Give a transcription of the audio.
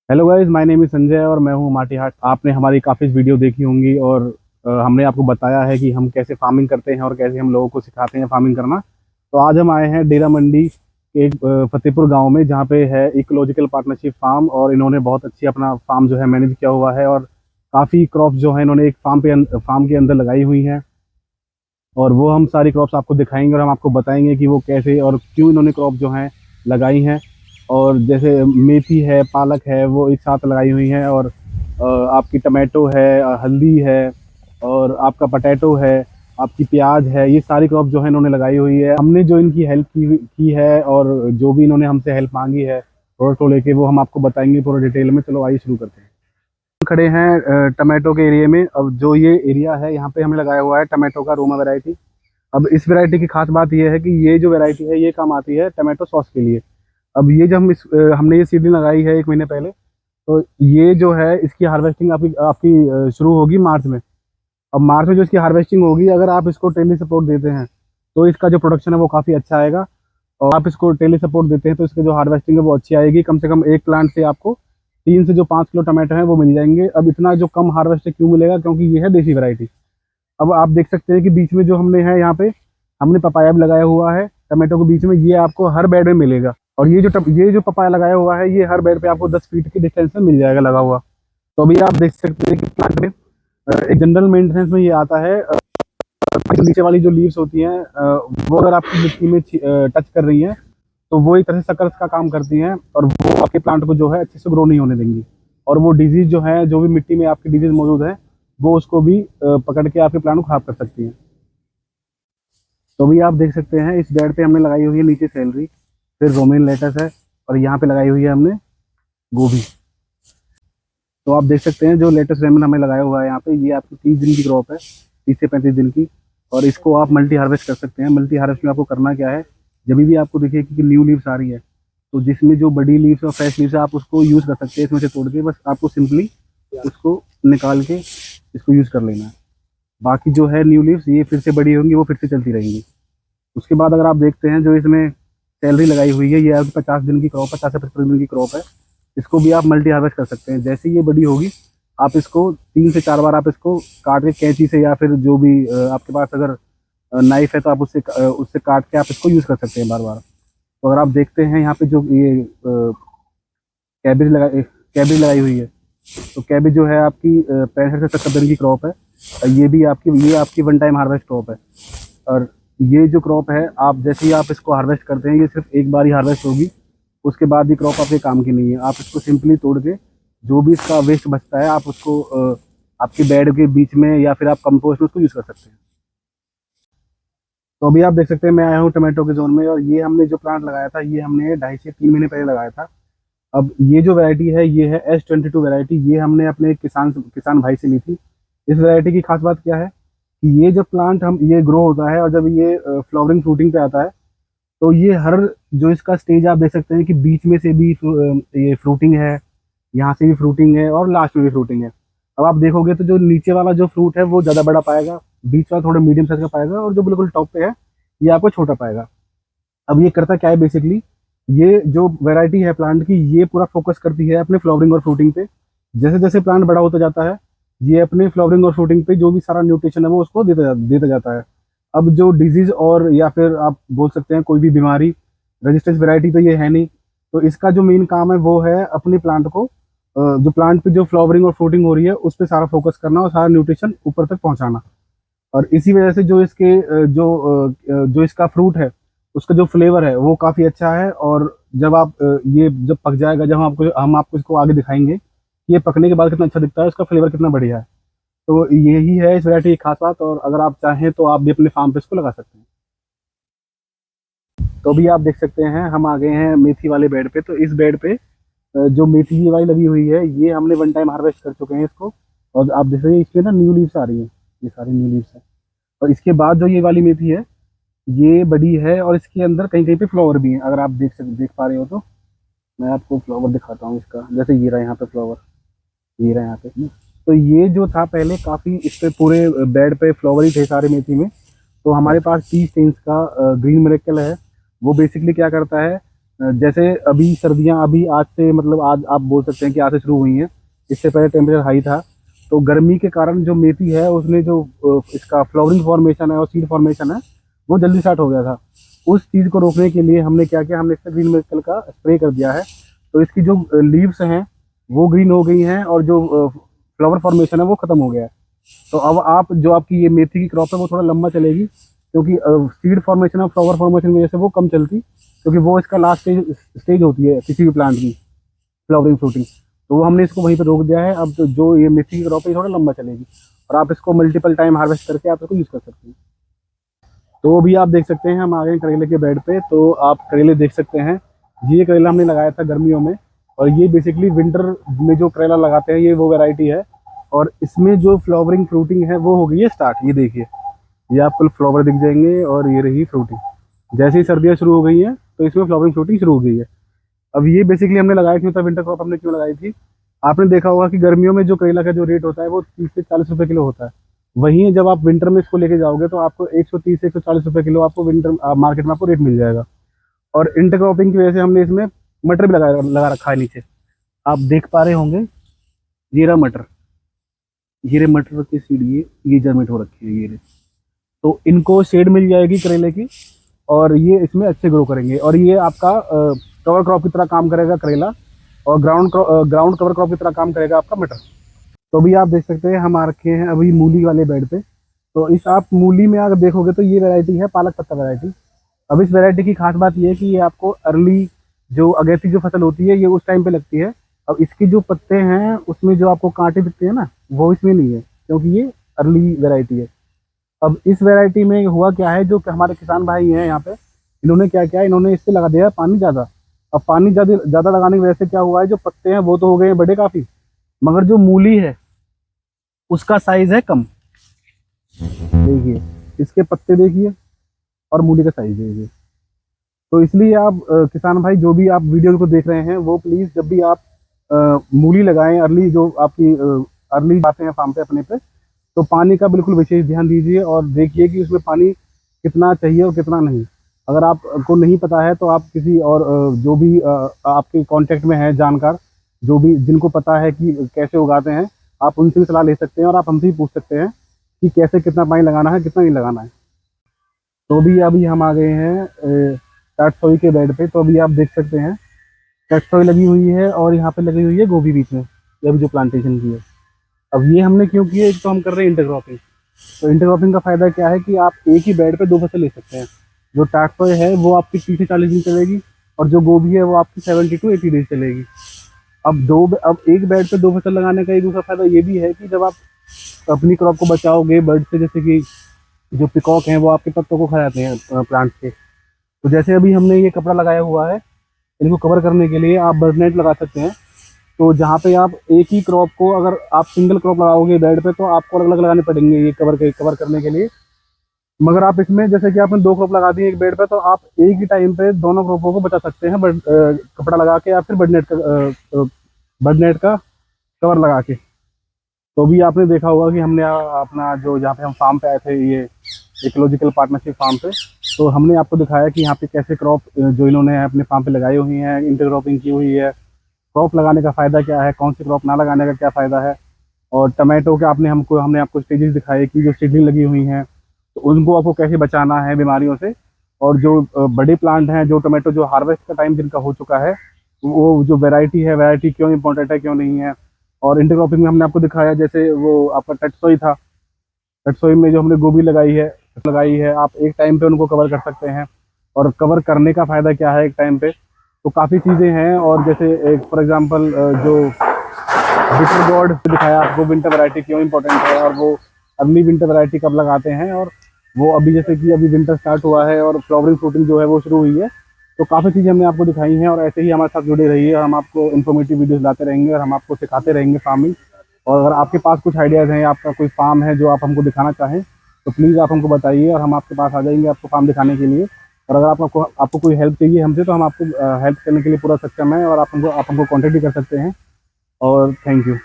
Hello guys, my name is Sanjay और मैं हूँ माटी हाट। आपने हमारी काफ़ी वीडियो देखी होंगी और हमने आपको बताया है कि हम कैसे फार्मिंग करते हैं और कैसे हम लोगों को सिखाते हैं फार्मिंग करना। तो आज हम आए हैं डेरा मंडी के एक फतेहपुर गांव में, जहाँ पे है इकोलॉजिकल पार्टनरशिप फार्म, और इन्होंने बहुत अच्छी अपना फार्म जो है मैनेज किया हुआ है। और काफ़ी क्रॉप्स जो है इन्होंने एक फार्म के अंदर लगाई हुई हैं। और वो हम सारी क्रॉप्स आपको दिखाएंगे और हम आपको बताएंगे कि वो कैसे और क्यों इन्होंने क्रॉप जो है लगाई हैं। और जैसे मेथी है, पालक है, वो एक साथ लगाई हुई हैं। और आपकी टमाटो है, हल्दी है, और आपका पटैटो है, आपकी प्याज है। ये सारी क्रॉप जो है इन्होंने लगाई हुई है। हमने जो इनकी हेल्प की है और जो भी इन्होंने हमसे हेल्प मांगी है प्रोडक्ट को लेके, वो हम आपको बताएंगे पूरा डिटेल में। चलो आइए शुरू करते हैं। खड़े हैं टमाटो के एरिया में। अब जो ये एरिया है, यहाँ पे हमने लगाया हुआ है टमाटो का रोमा वैरायटी। अब इस वैरायटी की खास बात ये है कि ये जो वैरायटी है ये काम आती है टमाटो सॉस के लिए। अब ये जब हमने ये सीडलिंग लगाई है 1 महीने पहले, तो ये जो है इसकी हार्वेस्टिंग आपकी आपकी शुरू होगी मार्च में। अब मार्च में जो इसकी हार्वेस्टिंग होगी, अगर आप इसको टेली सपोर्ट देते हैं तो इसका जो प्रोडक्शन है वो काफ़ी अच्छा आएगा। और आप इसको टेली सपोर्ट देते हैं तो इसकी जो हार्वेस्टिंग है वो अच्छी आएगी। कम से कम एक प्लांट से आपको 3 से जो 5 किलो टमाटर हैं वो मिल जाएंगे। अब इतना जो कम हार्वेस्ट क्यों मिलेगा? क्योंकि ये है देसी वैरायटी। अब आप देख सकते हैं कि बीच में जो हमने है यहाँ पे हमने पपाया भी लगाया हुआ है टमाटो के बीच में। ये आपको हर बेड में मिलेगा। और ये जो पपाया लगाया हुआ है, ये हर बेड पे आपको 10 फीट की डिस्टेंस में मिल जाएगा लगा हुआ। तो अभी आप देख सकते हैं कि प्लांट में एक जनरल मेंटेनेंस में ये आता है। नीचे वाली जो लीव्स होती हैं, वो अगर आपकी मिट्टी में टच कर रही हैं तो वो एक तरह से सकर्स का काम करती हैं, और वो आपके प्लांट को जो है अच्छे से ग्रो नहीं होने देंगी। और वो डिजीज जो है, जो भी मिट्टी में आपकी डिजीज मौजूद है, वो उसको भी पकड़ के आपके प्लांट को खराब कर सकती है। तो भी आप देख सकते हैं इस बेड पे हमने लगाई हुई है नीचे सैलरी, फिर रोमेन लेटस है, और यहाँ पे लगाई हुई है हमने गोभी। तो आप देख सकते हैं जो लेटेस्ट रेमन हमें लगाया हुआ है यहाँ पे, ये आपकी 30 दिन की क्रॉप है, 30 से 35 दिन की। और इसको आप मल्टी हार्वेस्ट कर सकते हैं। मल्टी हार्वेस्ट में आपको करना क्या है, जब भी आपको देखिए कि न्यू लीव्स आ रही है, तो जिसमें जो बड़ी लीव्स और फ्रेश लीव्स है आप उसको यूज़ कर सकते हैं इसमें से तोड़ के। बस आपको सिंपली उसको निकाल के इसको यूज़ कर लेना है। बाकी जो है न्यू लीव्स, ये फिर से बड़ी होंगी, वो फिर से चलती रहेंगी। उसके बाद अगर आप देखते हैं जो इसमें सैलरी लगाई हुई है, ये आपकी 50 दिन की क्रॉप, 50 से 55 दिन की क्रॉप है। इसको भी आप मल्टी हार्वेस्ट कर सकते हैं। जैसे ये बड़ी होगी, आप इसको 3 से 4 बार आप इसको काट के कैंची से, या फिर जो भी आपके पास अगर नाइफ है तो आप उससे उससे काट के आप इसको यूज़ कर सकते हैं बार बार। तो अगर आप देखते हैं यहाँ पे जो ये कैबेज लगाई हुई है, तो कैबेज जो है आपकी 65 से 70 दिन की क्रॉप है। ये आपकी 1 टाइम हार्वेस्ट क्रॉप है। और ये जो क्रॉप है, आप जैसे ही आप इसको हार्वेस्ट करते हैं, ये सिर्फ एक बार ही हार्वेस्ट होगी। उसके बाद ये क्रॉप आपके काम की नहीं है। आप इसको सिंपली तोड़ के जो भी इसका वेस्ट बचता है, आप उसको आपके बेड के बीच में या फिर आप कंपोस्ट में उसको यूज़ कर सकते हैं। तो अभी आप देख सकते हैं मैं आया हूँ टमाटो के जोन में, और ये हमने जो प्लांट लगाया था ये हमने 2.5 से 3 महीने पहले लगाया था। अब ये जो वैरायटी है ये है S22 वैरायटी। ये हमने अपने किसान भाई से ली थी। इस वैरायटी की खास बात क्या है कि ये जब प्लांट हम ये ग्रो होता है और जब ये फ्लावरिंग फ्रूटिंग पे आता है, तो ये हर जो इसका स्टेज आप देख सकते हैं कि बीच में से भी ये फ्रूटिंग है, यहाँ से भी फ्रूटिंग है, और लास्ट में भी फ्रूटिंग है। अब आप देखोगे तो जो नीचे वाला जो फ्रूट है वो ज़्यादा बड़ा पाएगा, बीच वाला थोड़ा मीडियम साइज का पाएगा, और जो बिल्कुल टॉप पे है ये आपको छोटा पाएगा। अब ये करता क्या है बेसिकली, ये जो वैरायटी है प्लांट की, ये पूरा फोकस करती है अपने फ्लावरिंग और फ्रूटिंग पे। जैसे जैसे प्लांट बड़ा होता जाता है, ये अपने फ्लावरिंग और फ्रूटिंग पे जो भी सारा न्यूट्रिशन है वो उसको देता जाता है। अब जो डिजीज और या फिर आप बोल सकते हैं कोई भी बीमारी रेजिस्टेंस वैरायटी तो ये है नहीं। तो इसका जो मेन काम है वो है अपने प्लांट को जो प्लांट पे जो फ्लावरिंग और फ्रूटिंग हो रही है उस पर सारा फोकस करना और सारा न्यूट्रिशन ऊपर तक पहुंचाना। और इसी वजह से जो इसके जो इसका फ्रूट है उसका जो फ्लेवर है वो काफ़ी अच्छा है। और जब ये जब पक जाएगा, जब हम आपको इसको आगे दिखाएंगे कि ये पकने के बाद कितना अच्छा दिखता है, उसका फ्लेवर कितना बढ़िया है। तो यही है इस वैरायटी की खास बात। और अगर आप चाहें तो आप भी अपने फार्म पे इसको लगा सकते हैं। तो अभी आप देख सकते हैं हम आ गए हैं मेथी वाले बेड पे। तो इस बेड पे जो मेथी की वाली लगी हुई है, ये हमने 1 टाइम हार्वेस्ट कर चुके हैं इसको। और आप देख रहे हैं इसमें ना न्यू लीव्स आ रही हैं, ये सारी न्यू लीव्स है। और इसके बाद जो ये वाली मेथी है, ये बड़ी है और इसके अंदर कहीं कहीं पे फ्लावर भी है। अगर आप देख पा रहे हो तो मैं आपको फ्लावर दिखाता हूँ इसका। जैसे ये रहा यहाँ पे फ्लावर, ये रहा यहाँ पे। तो ये जो था पहले काफ़ी इस पे पूरे बेड पे फ्लावर ही थे सारे मेथी में। तो हमारे पास टी स्टेन्स का ग्रीन मिरेकल है। वो बेसिकली क्या करता है जैसे अभी सर्दियां अभी आज से मतलब आज आप बोल सकते हैं कि आज से शुरू हुई हैं। इससे पहले टेम्परेचर हाई था, तो गर्मी के कारण जो मेथी है उसने जो इसका फ्लावरिंग फॉर्मेशन है और सीड फॉर्मेशन है वो जल्दी स्टार्ट हो गया था। उस चीज़ को रोकने के लिए हमने क्या किया, हमने इस पर ग्रीन मेटल का स्प्रे कर दिया है। तो इसकी जो लीव्स हैं वो ग्रीन हो गई हैं और जो फ्लावर फॉर्मेशन है वो खत्म हो गया है। तो अब आप जो आपकी ये मेथी की क्रॉप है वो थोड़ा लंबा चलेगी, क्योंकि सीड फॉर्मेशन और फ्लावर फॉर्मेशन की वजह से वो कम चलती, क्योंकि वो इसका लास्ट स्टेज होती है किसी भी प्लांट की फ्लावरिंग फ्रूटिंग। तो वो हमने इसको वहीं पर रोक दिया है। अब जो ये मेथी की क्रॉप है ये थोड़ा लंबा चलेगी और आप इसको मल्टीपल टाइम हार्वेस्ट करके आप इसको यूज़ कर सकते हैं। तो अभी आप देख सकते हैं हम आ गए करेले के बेड पे। तो आप करेले देख सकते हैं, ये करेला हमने लगाया था गर्मियों में, और ये बेसिकली विंटर में जो करेला लगाते हैं ये वो वैरायटी है। और इसमें जो फ्लावरिंग फ्रूटिंग है वो हो गई है स्टार्ट। ये देखिए, ये आपको फ्लावर दिख जाएंगे और ये रही फ्रूटिंग। जैसे ही सर्दियाँ शुरू हो गई हैं तो इसमें फ्लावरिंग फ्रूटिंग शुरू हो गई है। अब ये बेसिकली हमने लगाया क्यों था, विंटर क्रॉप हमने क्यों लगाई थी, आपने देखा होगा कि गर्मियों में जो करेला का जो रेट होता है वो 30 से 40 रुपये किलो होता है। वहीं जब आप विंटर में इसको लेके जाओगे तो आपको 130 से 140 रुपये किलो आपको विंटर मार्केट में आपको रेट मिल जाएगा। और इंटरक्रॉपिंग की वजह से हमने इसमें मटर भी लगा रखा है नीचे, आप देख पा रहे होंगे। ये रहा मटर, ये रे मटर की सीड, ये जर्मेट हो रखी है ये रे। तो इनको शेड मिल जाएगी करेले की और ये इसमें अच्छे ग्रो करेंगे। और ये आपका कवर क्रॉप की तरह काम करेगा करेला, और ग्राउंड कवर क्रॉप की तरह काम करेगा आपका मटर। तो अभी आप देख सकते हैं हम आ रखे हैं अभी मूली वाले बेड पे। तो इस आप मूली में अगर देखोगे तो ये वैरायटी है पालक पत्ता वैरायटी। अब इस वैरायटी की खास बात ये है कि ये आपको अर्ली जो अगेती जो फसल होती है ये उस टाइम पे लगती है। अब इसकी जो पत्ते हैं उसमें जो आपको कांटे दिखते हैं ना वो इसमें नहीं है, क्योंकि ये अर्ली वैरायटी है। अब इस वैरायटी में हुआ क्या है, जो कि हमारे किसान भाई हैं यहाँ पे, इन्होंने क्या किया, इन्होंने इससे लगा दिया पानी ज़्यादा। अब पानी ज़्यादा लगाने की वजह से क्या हुआ है, जो पत्ते हैं वो तो हो गए हैं बड़े काफ़ी, मगर जो मूली है उसका साइज है कम। देखिए इसके पत्ते देखिए और मूली का साइज देखिए। तो इसलिए आप किसान भाई जो भी आप वीडियो को देख रहे हैं वो प्लीज़ जब भी आप मूली लगाएं अर्ली, जो आपकी अर्ली आते हैं फार्म पे अपने पे, तो पानी का बिल्कुल विशेष ध्यान दीजिए और देखिए कि उसमें पानी कितना चाहिए और कितना नहीं। अगर आपको नहीं पता है तो आप किसी और जो भी आपके कांटेक्ट में है जानकार, जो भी जिनको पता है कि कैसे उगाते हैं, आप उनसे भी सलाह ले सकते हैं और आप हमसे भी पूछ सकते हैं कि कैसे कितना पानी लगाना है कितना नहीं लगाना है। तो अभी हम आ गए हैं टैटसोई के बेड पे। तो अभी आप देख सकते हैं टैटसोई लगी हुई है और यहाँ पे लगी हुई है गोभी बीच में, ये अभी जो प्लांटेशन की है। अब ये हमने क्यों किया, एक तो हम कर रहे हैं इंटरक्रॉपिंग। तो इंटरक्रॉपिंग का फायदा क्या है कि आप एक ही बेड पे 2 फसल ले सकते हैं। जो टैटसोई है वो आपकी 30 से 40 दिन चलेगी और जो गोभी है वो आपकी 70 to 80 डेज चलेगी। अब एक बेड पे 2 फसल लगाने का एक दूसरा फायदा ये भी है कि जब आप अपनी क्रॉप को बचाओगे बर्ड से, जैसे कि जो पिकॉक हैं वो आपके पत्तों को खा जाते हैं प्लांट के। तो जैसे अभी हमने ये कपड़ा लगाया हुआ है, इनको कवर करने के लिए आप बर्ड नेट लगा सकते हैं। तो जहाँ पे आप एक ही क्रॉप को अगर आप सिंगल क्रॉप लगाओगे बेड पे तो आपको अलग अलग लगाने पड़ेंगे ये कवर करने के लिए। मगर आप इसमें जैसे कि आपने 2 क्रॉप लगा दी एक बेड पे, तो आप एक ही टाइम पे दोनों क्रॉपों को बचा सकते हैं कपड़ा लगा के या फिर बर्ड नेट का कवर लगा के। तो अभी आपने देखा होगा कि हमने अपना जो जहाँ पे हम फार्म पे आए थे, ये इकोलॉजिकल पार्टनरशिप फार्म पे, तो हमने आपको दिखाया कि यहाँ पे कैसे क्रॉप जो इन्होंने अपने फार्म पे लगाई हुई हैं, इंटरक्रॉपिंग की हुई है, क्रॉप लगाने का फ़ायदा क्या है, कौन सी क्रॉप ना लगाने का क्या फ़ायदा है। और टमाटो के हमने आपको स्टेजेस दिखाए कि जो सीडलिंग लगी हुई हैं तो उनको आपको कैसे बचाना है बीमारियों से। और जो बड़े प्लांट हैं, जो टमाटो जो हार्वेस्ट का टाइम जिनका हो चुका है, वो जो वैरायटी क्यों इंपॉर्टेंट है क्यों नहीं है। और इंटरक्रॉपिंग में हमने आपको दिखाया, जैसे वो आपका टटसोई था, टटसोई में जो हमने गोभी लगाई है आप एक टाइम पे उनको कवर कर सकते हैं। और कवर करने का फ़ायदा क्या है एक टाइम पे, तो काफ़ी चीज़ें हैं। और जैसे एक फॉर एग्जांपल जो बिटर गॉड दिखाया आपको, विंटर वैरायटी क्यों इंपॉर्टेंट है और वो अर्ली विंटर वैरायटी कब लगाते हैं। और वो अभी जैसे कि अभी विंटर स्टार्ट हुआ है और फ्लावरिंग फ्रूटिंग जो है वो शुरू हुई है। तो काफ़ी चीज़ें हमने आपको दिखाई हैं और ऐसे ही हमारे साथ जुड़े रहिए और हम आपको इन्फॉर्मेटिव वीडियोस लाते रहेंगे और हम आपको सिखाते रहेंगे फार्मिंग। और अगर आपके पास कुछ आइडियाज़ हैं, आपका कोई फार्म है जो आप हमको दिखाना चाहें, तो प्लीज़ आप हमको बताइए और हम आपके पास आ जाएंगे आपको फार्म दिखाने के लिए। और अगर आपको कोई हेल्प चाहिए हमसे तो हम आपको हेल्प करने के लिए पूरा सक्षम है और आप हमको कॉन्टेक्ट भी कर सकते हैं। और थैंक यू।